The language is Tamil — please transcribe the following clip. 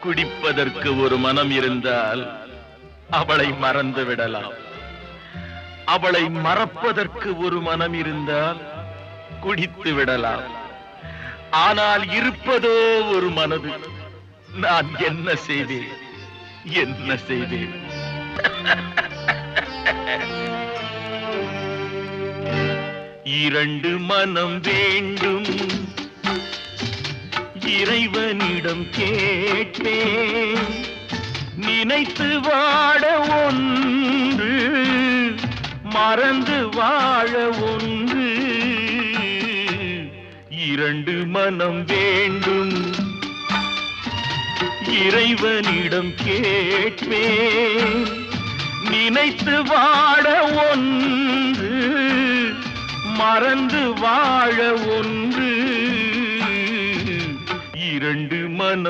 குடிப்பதற்கு ஒரு மனம் இருந்தால் அவளை மறந்து விடலாம். அவளை மறப்பதற்கு ஒரு மனம் இருந்தால் குடித்து விடலாம். ஆனால் இருப்பதோ ஒரு மனது. நான் என்ன செய்தேன், என்ன செய்தேன்? இரண்டு மனம் வேண்டும், இறைவனிடம் கேட்டேன். நினைத்து வாழ ஒன்று, மறந்து வாழ ஒன்று. இரண்டு மனம் வேண்டும், இறைவனிடம் கேட்பேன். நினைத்து வாழ ஒன்று, மறந்து வாழ ஒன்று. இரண்டு மனம்